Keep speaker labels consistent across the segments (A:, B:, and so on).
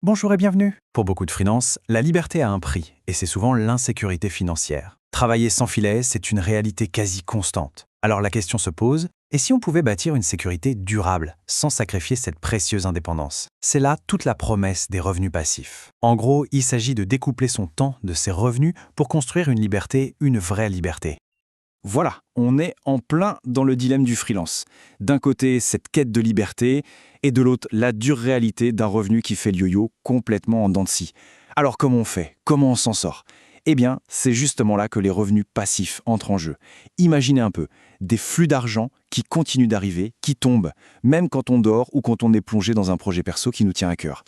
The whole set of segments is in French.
A: Bonjour et bienvenue. Pour beaucoup de freelances, la liberté a un prix, et c'est souvent l'insécurité financière. Travailler sans filet, c'est une réalité quasi constante. Alors la question se pose, et si on pouvait bâtir une sécurité durable, sans sacrifier cette précieuse indépendance? C'est là toute la promesse des revenus passifs. En gros, il s'agit de découpler son temps de ses revenus pour construire une liberté, une vraie liberté.
B: Voilà, on est en plein dans le dilemme du freelance. D'un côté, cette quête de liberté, et de l'autre, la dure réalité d'un revenu qui fait le yo-yo complètement en dents de scie. Alors comment on fait? Comment on s'en sort? Eh bien, c'est justement là que les revenus passifs entrent en jeu. Imaginez un peu, des flux d'argent qui continuent d'arriver, qui tombent, même quand on dort ou quand on est plongé dans un projet perso qui nous tient à cœur.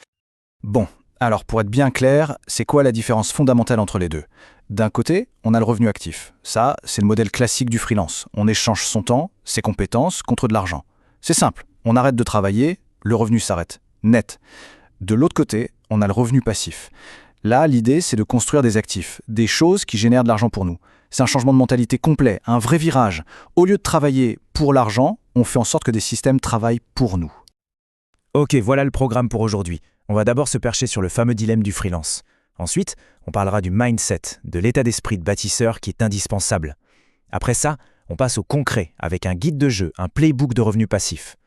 A: Bon, alors pour être bien clair, c'est quoi la différence fondamentale entre les deux? D'un côté, on a le revenu actif. Ça, c'est le modèle classique du freelance. On échange son temps, ses compétences, contre de l'argent. C'est simple, on arrête de travailler, le revenu s'arrête. Net. De l'autre côté, on a le revenu passif. Là, l'idée, c'est de construire des actifs, des choses qui génèrent de l'argent pour nous. C'est un changement de mentalité complet, un vrai virage. Au lieu de travailler pour l'argent, on fait en sorte que des systèmes travaillent pour nous.
C: Ok, voilà le programme pour aujourd'hui. On va d'abord se percher sur le fameux dilemme du freelance. Ensuite, on parlera du mindset, de l'état d'esprit de bâtisseur qui est indispensable. Après ça, on passe au concret avec un guide de jeu, un playbook de revenus passifs.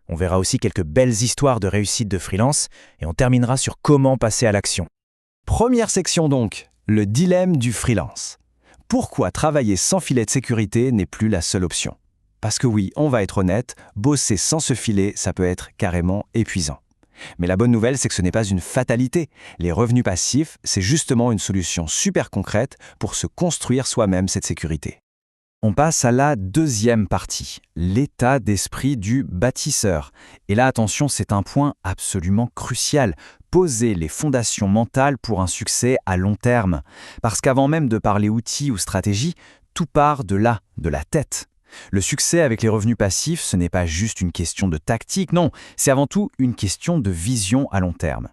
C: On verra aussi quelques belles histoires de réussite de freelance et on terminera sur comment passer à l'action.
A: Première section donc, le dilemme du freelance. Pourquoi travailler sans filet de sécurité n'est plus la seule option? Parce que oui, on va être honnête, bosser sans ce filet, ça peut être carrément épuisant. Mais la bonne nouvelle, c'est que ce n'est pas une fatalité. Les revenus passifs, c'est justement une solution super concrète pour se construire soi-même cette sécurité. On passe à la deuxième partie, l'état d'esprit du bâtisseur. Et là, attention, c'est un point absolument crucial. Poser les fondations mentales pour un succès à long terme. Parce qu'avant même de parler outils ou stratégie, tout part de là, de la tête. Le succès avec les revenus passifs, ce n'est pas juste une question de tactique, non, c'est avant tout une question de vision à long terme.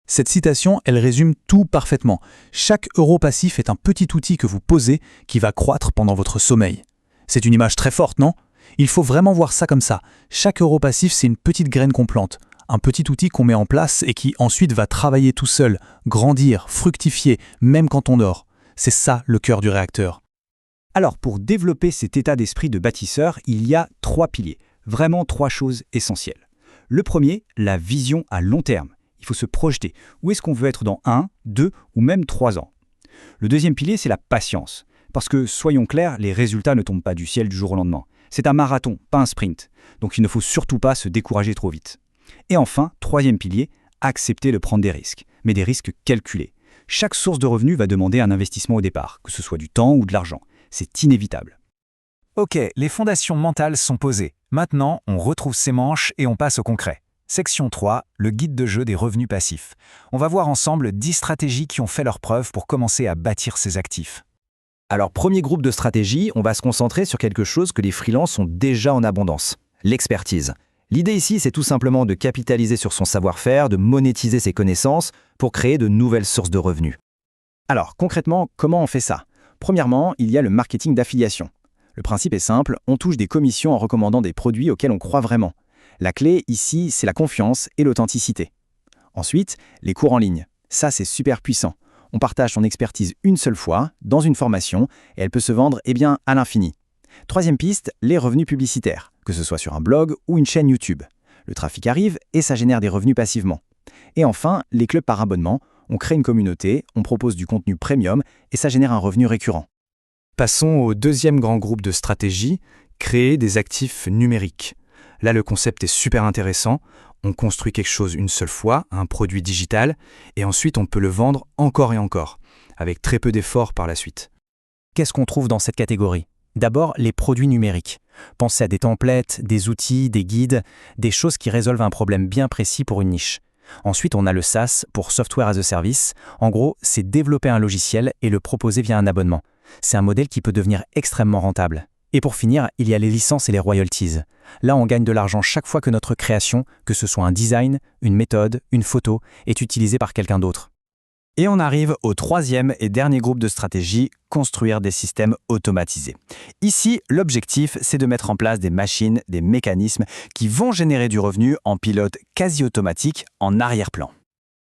D: Cette citation, elle résume tout parfaitement. Chaque euro passif est un petit outil que vous posez qui va croître pendant votre sommeil. C'est une image très forte, non? Il faut vraiment voir ça comme ça. Chaque euro passif, c'est une petite graine qu'on plante, un petit outil qu'on met en place et qui ensuite va travailler tout seul, grandir, fructifier, même quand on dort. C'est ça le cœur du réacteur.
B: Alors, pour développer cet état d'esprit de bâtisseur, il y a 3 piliers, vraiment 3 choses essentielles. Le premier, la vision à long terme. Il faut se projeter. Où est-ce qu'on veut être dans 1, 2 ou même 3 ans? Le deuxième pilier, c'est la patience. Parce que, soyons clairs, les résultats ne tombent pas du ciel du jour au lendemain. C'est un marathon, pas un sprint. Donc il ne faut surtout pas se décourager trop vite. Et enfin, troisième pilier, accepter de prendre des risques, mais des risques calculés. Chaque source de revenus va demander un investissement au départ, que ce soit du temps ou de l'argent. C'est inévitable.
C: Ok, les fondations mentales sont posées. Maintenant, on retrouve ses manches et on passe au concret. Section 3, le guide de jeu des revenus passifs. On va voir ensemble 10 stratégies qui ont fait leurs preuves pour commencer à bâtir ces actifs.
A: Alors, premier groupe de stratégies, on va se concentrer sur quelque chose que les freelances ont déjà en abondance, l'expertise. L'idée ici, c'est tout simplement de capitaliser sur son savoir-faire, de monétiser ses connaissances pour créer de nouvelles sources de revenus. Alors, concrètement, comment on fait ça? Premièrement, il y a le marketing d'affiliation. Le principe est simple, on touche des commissions en recommandant des produits auxquels on croit vraiment. La clé ici, c'est la confiance et l'authenticité. Ensuite, les cours en ligne. Ça, c'est super puissant. On partage son expertise une seule fois, dans une formation, et elle peut se vendre à l'infini. Troisième piste, les revenus publicitaires, que ce soit sur un blog ou une chaîne YouTube. Le trafic arrive et ça génère des revenus passivement. Et enfin, les clubs par abonnement. On crée une communauté, on propose du contenu premium et ça génère un revenu récurrent.
D: Passons au deuxième grand groupe de stratégies, créer des actifs numériques. Là, le concept est super intéressant. On construit quelque chose une seule fois, un produit digital, et ensuite on peut le vendre encore et encore, avec très peu d'efforts par la suite.
C: Qu'est-ce qu'on trouve dans cette catégorie? D'abord, les produits numériques. Pensez à des templates, des outils, des guides, des choses qui résolvent un problème bien précis pour une niche. Ensuite, on a le SaaS pour Software as a Service. En gros, c'est développer un logiciel et le proposer via un abonnement. C'est un modèle qui peut devenir extrêmement rentable. Et pour finir, il y a les licences et les royalties. Là, on gagne de l'argent chaque fois que notre création, que ce soit un design, une méthode, une photo, est utilisée par quelqu'un d'autre.
A: Et on arrive au troisième et dernier groupe de stratégies, construire des systèmes automatisés. Ici, l'objectif, c'est de mettre en place des machines, des mécanismes qui vont générer du revenu en pilote quasi automatique en arrière-plan.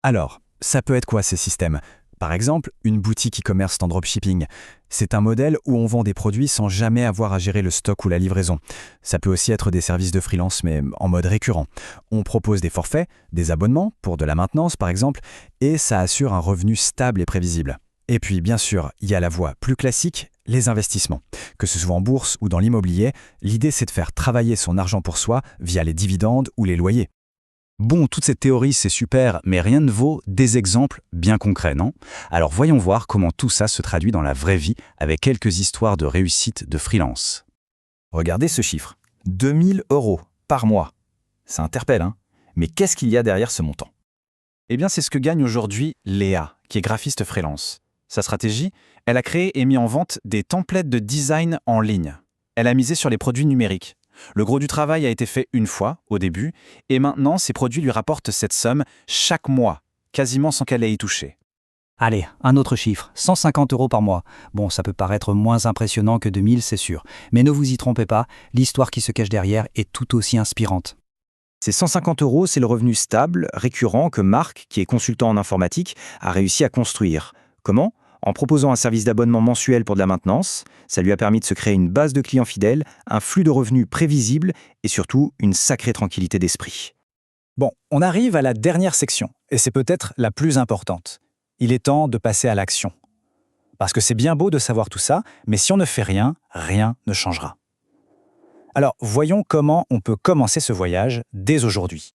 B: Alors, ça peut être quoi ces systèmes? Par exemple, une boutique e-commerce en dropshipping. C'est un modèle où on vend des produits sans jamais avoir à gérer le stock ou la livraison. Ça peut aussi être des services de freelance, mais en mode récurrent. On propose des forfaits, des abonnements, pour de la maintenance par exemple, et ça assure un revenu stable et prévisible. Et puis, bien sûr, il y a la voie plus classique, les investissements. Que ce soit en bourse ou dans l'immobilier, l'idée c'est de faire travailler son argent pour soi via les dividendes ou les loyers. Bon, toute cette théorie, c'est super, mais rien ne vaut des exemples bien concrets, non? Alors voyons voir comment tout ça se traduit dans la vraie vie avec quelques histoires de réussite de freelance.
A: Regardez ce chiffre. 2000 € par mois. Ça interpelle, hein? Mais qu'est-ce qu'il y a derrière ce montant?
C: Eh bien, c'est ce que gagne aujourd'hui Léa, qui est graphiste freelance. Sa stratégie, elle a créé et mis en vente des templates de design en ligne. Elle a misé sur les produits numériques. Le gros du travail a été fait une fois, au début, et maintenant, ces produits lui rapportent cette somme chaque mois, quasiment sans qu'elle ait y touché.
B: Allez, un autre chiffre, 150 € par mois. Bon, ça peut paraître moins impressionnant que 2000, c'est sûr. Mais ne vous y trompez pas, l'histoire qui se cache derrière est tout aussi inspirante.
A: Ces 150 €, c'est le revenu stable, récurrent que Marc, qui est consultant en informatique, a réussi à construire. Comment? En proposant un service d'abonnement mensuel pour de la maintenance, ça lui a permis de se créer une base de clients fidèles, un flux de revenus prévisible et surtout une sacrée tranquillité d'esprit.
B: Bon, on arrive à la dernière section, et c'est peut-être la plus importante. Il est temps de passer à l'action. Parce que c'est bien beau de savoir tout ça, mais si on ne fait rien, rien ne changera. Alors, voyons comment on peut commencer ce voyage dès aujourd'hui.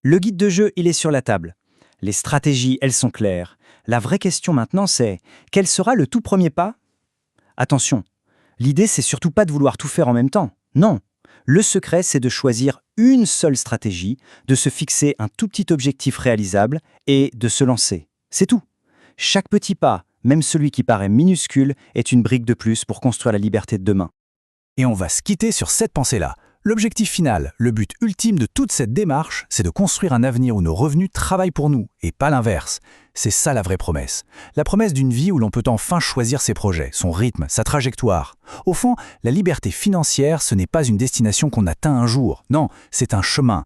B: Le guide de jeu, il est sur la table. Les stratégies, elles sont claires. La vraie question maintenant, c'est quel sera le tout premier pas? Attention, l'idée, c'est surtout pas de vouloir tout faire en même temps. Non. Le secret, c'est de choisir une seule stratégie, de se fixer un tout petit objectif réalisable et de se lancer. C'est tout. Chaque petit pas, même celui qui paraît minuscule, est une brique de plus pour construire la liberté de demain.
D: Et on va se quitter sur cette pensée-là. L'objectif final, le but ultime de toute cette démarche, c'est de construire un avenir où nos revenus travaillent pour nous, et pas l'inverse. C'est ça la vraie promesse. La promesse d'une vie où l'on peut enfin choisir ses projets, son rythme, sa trajectoire. Au fond, la liberté financière, ce n'est pas une destination qu'on atteint un jour. Non, c'est un chemin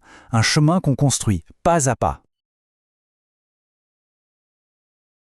D: qu'on construit, pas à pas.